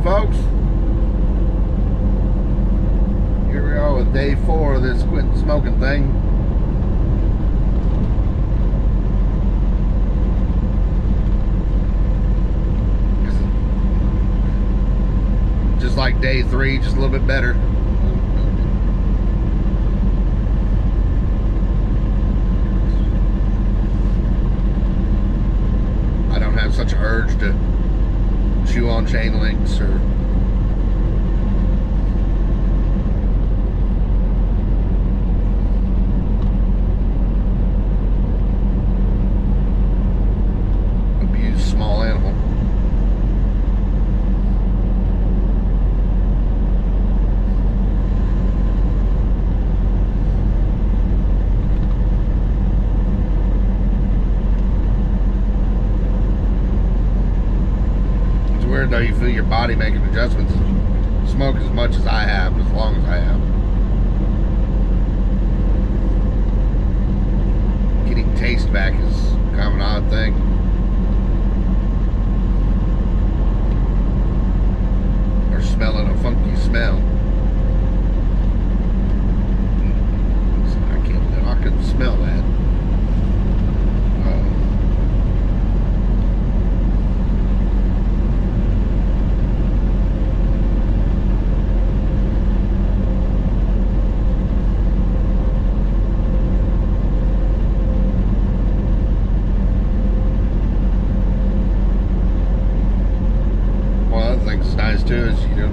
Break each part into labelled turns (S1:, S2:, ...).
S1: on, folks? Here we are with day 4 of this quitting smoking thing. Just like day 3, just a little bit better. I don't have such an urge to chew on chain links or abuse small animal. Though you feel your body making adjustments, smoke as much as I have, as long as I have. Getting taste back is kind of an odd thing. Or smelling a funky smell. I couldn't smell that. Too is you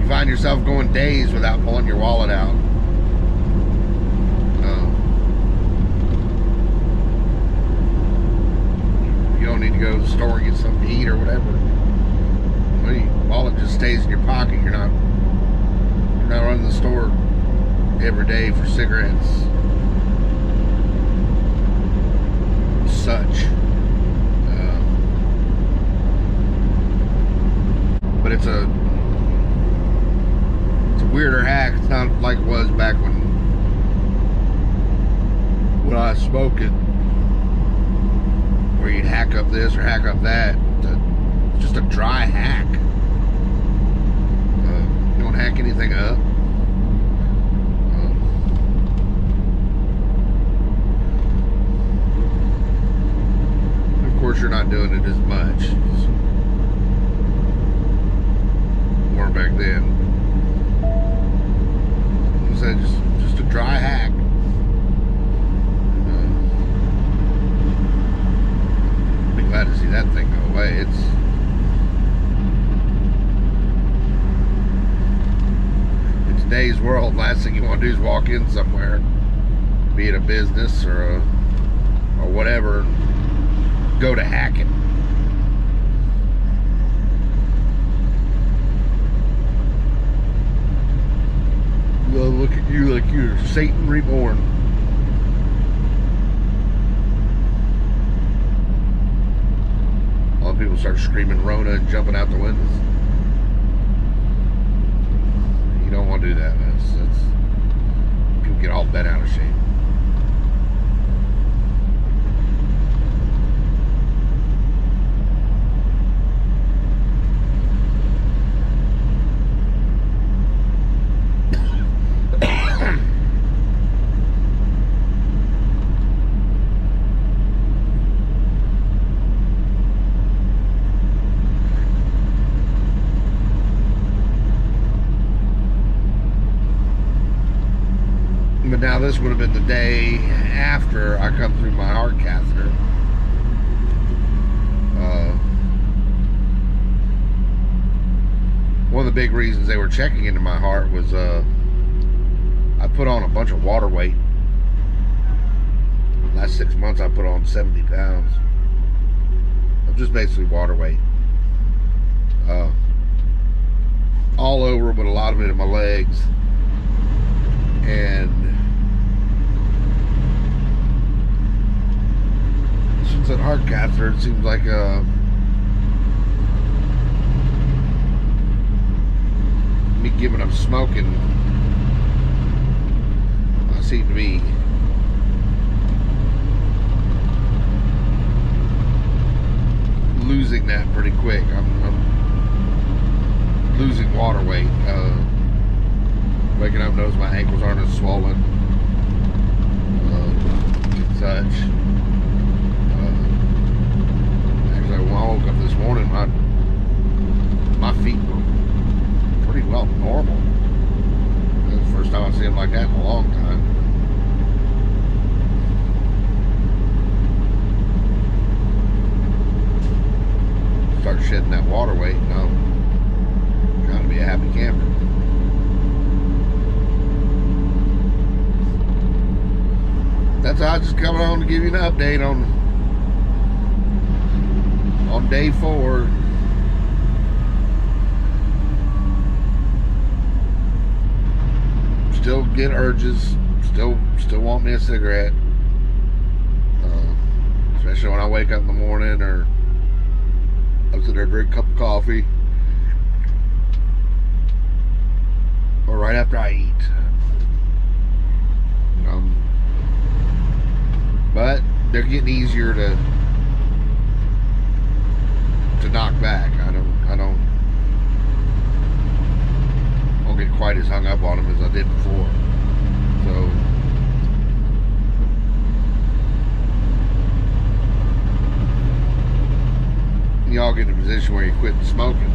S1: find yourself going days without pulling your wallet out. You don't need to go to the store and get something to eat or whatever. Well, your wallet just stays in your pocket. You're not running the store every day for cigarettes, such. But it's a weirder hack. It's not like it was back when I was smoking, where you'd hack up this or hack up that. It's just a dry hack. You don't hack anything up. Of course, you're not doing it as much. Back then, it was just a dry hack. Be glad to see that thing go away. In today's world, last thing you want to do is walk in somewhere, be it a business or whatever, go to hacking. They'll look at you like you're Satan reborn. All the people start screaming Rona and jumping out the windows. You don't want to do that. That's people get all bent out of shape. But now this would have been the day after I come through my heart catheter. One of the big reasons they were checking into my heart was I put on a bunch of water weight. The last 6 months I put on 70 pounds. Just basically water weight. All over, but a lot of it in my legs. And since that heart catheter, it seems like me giving up smoking, I seem to be losing hitting that pretty quick. I'm losing water weight. Waking up, notice my ankles aren't as swollen. Such. Actually, when I woke up this morning, my feet were pretty well normal. It was the first time I've seen them like that in a long time. Start shedding that water weight, and I'm trying to be a happy camper. That's how I just coming on to give you an update on day 4. Still get urges. Still want me a cigarette. Especially when I wake up in the morning or I'm sitting there drink a cup of coffee, or right after I eat. But they're getting easier to knock back. I don't get quite as hung up on them as I did before. So y'all get in a position where you quit smoking.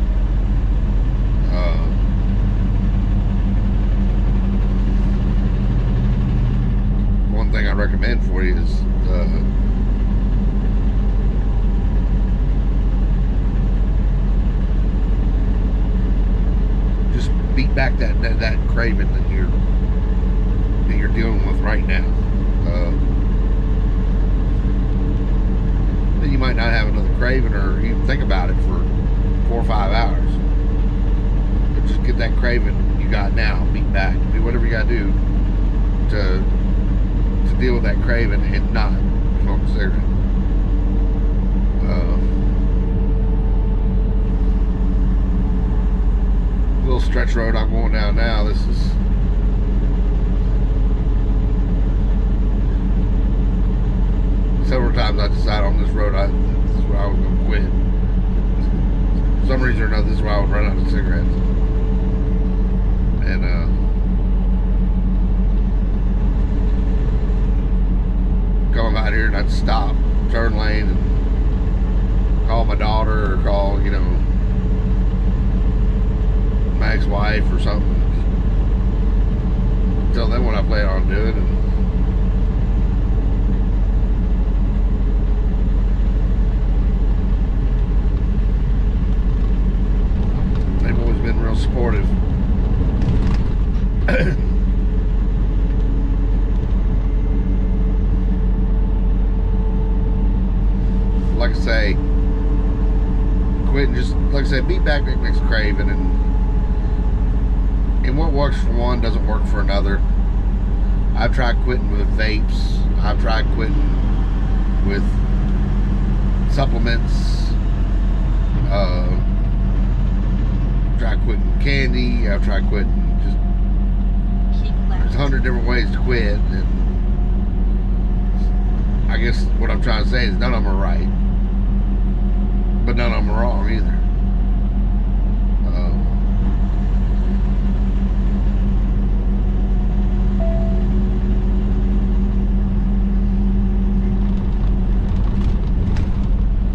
S1: One thing I recommend for you is just beat back that craving that you're dealing with right now. Then you might not have another craving or even think about it for 4 or 5 hours. But just get that craving you got now, beat back. Do whatever you gotta do to deal with that craving and not smoke a cigarette. Little stretch road I'm going down now. This is several times I decided on this road this is where I was going to quit. For some reason or another, this is where I would run out of cigarettes. And come out here and I'd stop, turn lane, and call my daughter or call, my ex-wife or something. Tell them what I plan on doing, and they've always been real supportive. Like I say, quit and just, like I said, beat back that next craving, and what works for one doesn't work for another. I've tried quitting with vapes. I've tried quitting with supplements. Tried quitting candy. I've tried quitting just there's 100 different ways to quit, and I guess what I'm trying to say is none of them are right. But none of them are wrong either.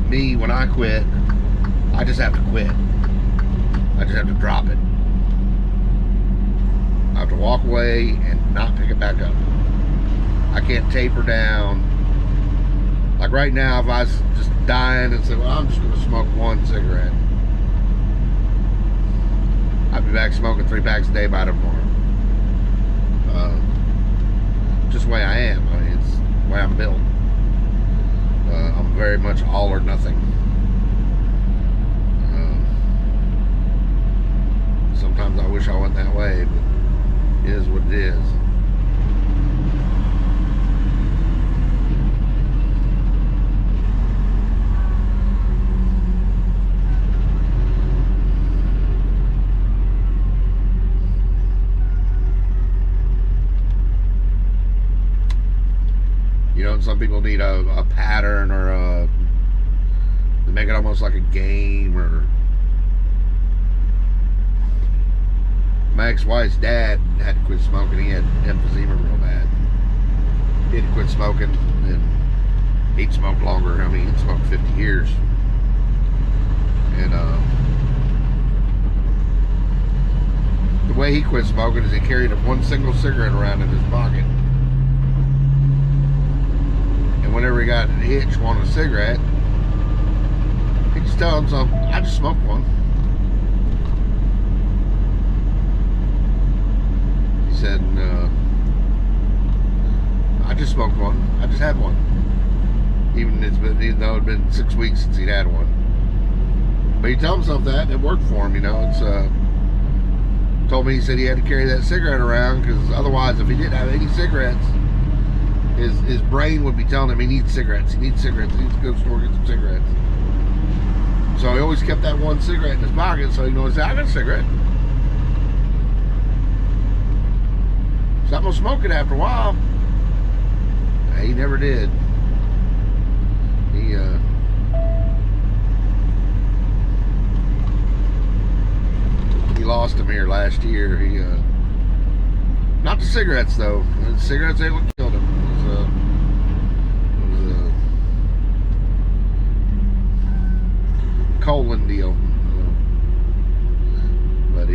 S1: Me, when I quit, I just have to quit. I just have to drop it. I have to walk away and not pick it back up. I can't taper down. Like right now, if I was just dying and said, well, I'm just going to smoke 1 cigarette, I'd be back smoking 3 packs a day by tomorrow. Just the way I am. I mean, it's the way I'm built. I'm very much all or nothing. Sometimes I wish I went that way, but it is what it is. Some people need a pattern or make it almost like a game. Or my ex-wife's dad had to quit smoking. He had emphysema real bad. He had to quit smoking, and he'd smoked longer. I mean, he'd smoked 50 years. And the way he quit smoking is he carried one single cigarette around in his pocket. And whenever he got an itch wanting a cigarette, he'd just tell himself, I just smoked one. He said, I just smoked one. I just had one. Even though it'd been 6 weeks since he'd had one. But he told himself that, and it worked for him, you know. It's told me, he said he had to carry that cigarette around because otherwise, if he didn't have any cigarettes, his brain would be telling him he needs cigarettes. He needs cigarettes. He needs to go to the store and get some cigarettes. So he always kept that one cigarette in his pocket, so he knows, I got a cigarette. So I'm gonna smoke it after a while. He never did. He lost him here last year. Not the cigarettes though. The cigarettes ain't what killed him. It was a colon deal. But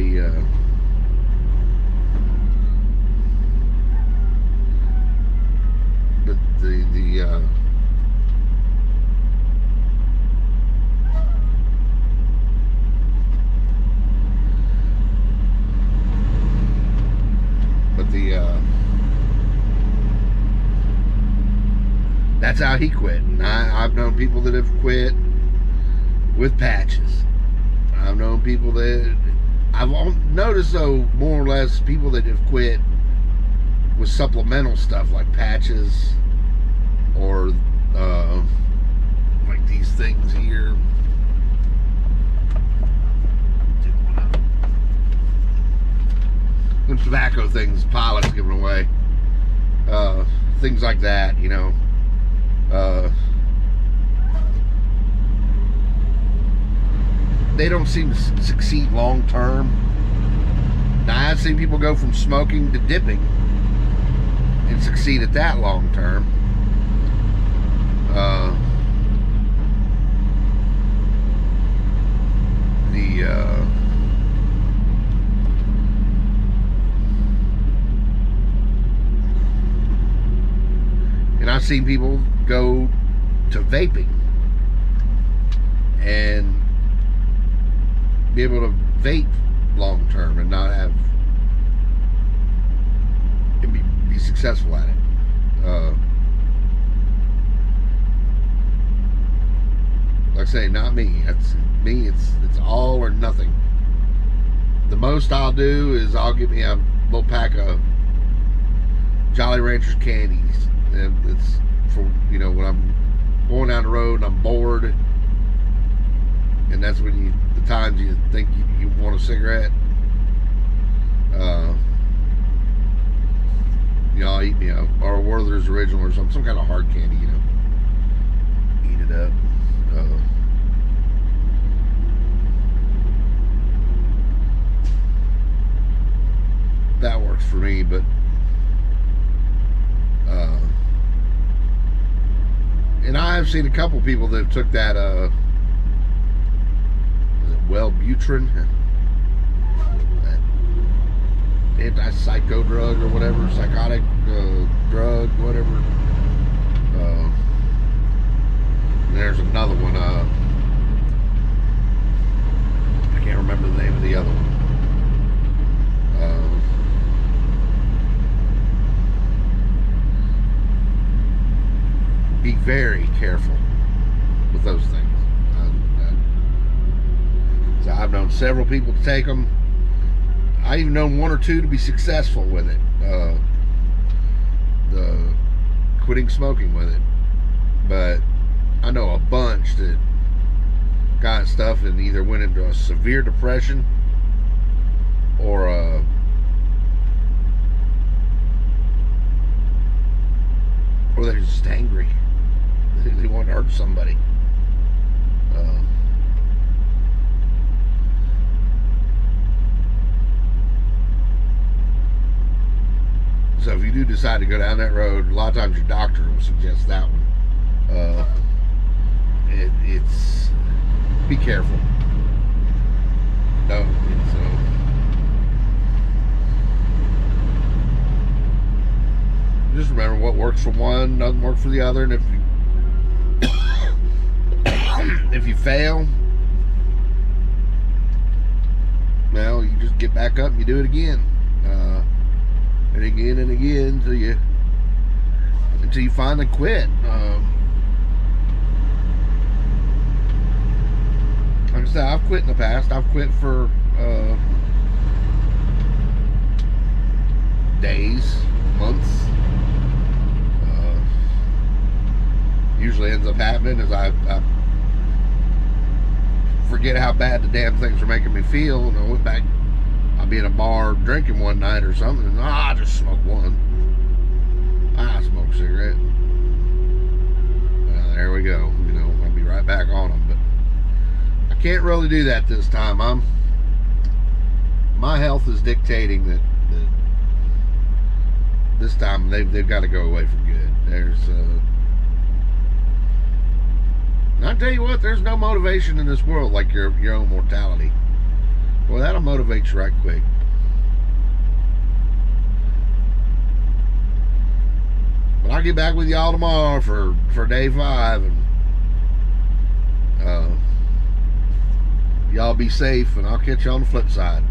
S1: that's how he quit. And I've known people that have quit with patches. I've known people that I've noticed, though, more or less people that have quit with supplemental stuff like patches or like these things here. Them tobacco things, pilots giving away. Things like that, you know. They don't seem to succeed long term. Now, I've seen people go from smoking to dipping and succeed at that long term. And I've seen people go to vaping and be able to vape long term and not have and be successful at it. Like I say, not me. That's me. It's all or nothing. The most I'll do is I'll get me a little pack of Jolly Ranchers candies. And it's for, you know, when I'm going down the road and I'm bored, and that's when the times you think you want a cigarette. You know, I'll eat me a or Werther's Original or some kind of hard candy, you know. Eat it up. That works for me, but and I've seen a couple people that took that is it Wellbutrin, that anti-psycho drug or whatever, psychotic drug, whatever. And there's another one, I can't remember the name of the other one. Be very careful with those things. So I've known several people to take them. I even known one or two to be successful with it. The quitting smoking with it. But I know a bunch that got stuff and either went into a severe depression or they're just angry. They want to hurt somebody. you do decide to go down that road, a lot of times your doctor will suggest that one. It's be careful. No, it's just remember what works for one doesn't work for the other, and if you fail, well, you just get back up and you do it again, and again and again until you finally quit. Like I said, I've quit in the past. I've quit for days, months. Usually ends up happening is I forget how bad the damn things are making me feel, and I went back. I'll be in a bar drinking one night or something, and I just smoke one. I smoke a cigarette. There we go. I'll be right back on them, but I can't really do that this time. My health is dictating that this time they've got to go away for good. I'll tell you what, there's no motivation in this world like your own mortality. Well, that'll motivate you right quick. But I'll get back with y'all tomorrow for day 5, and y'all be safe, and I'll catch you on the flip side.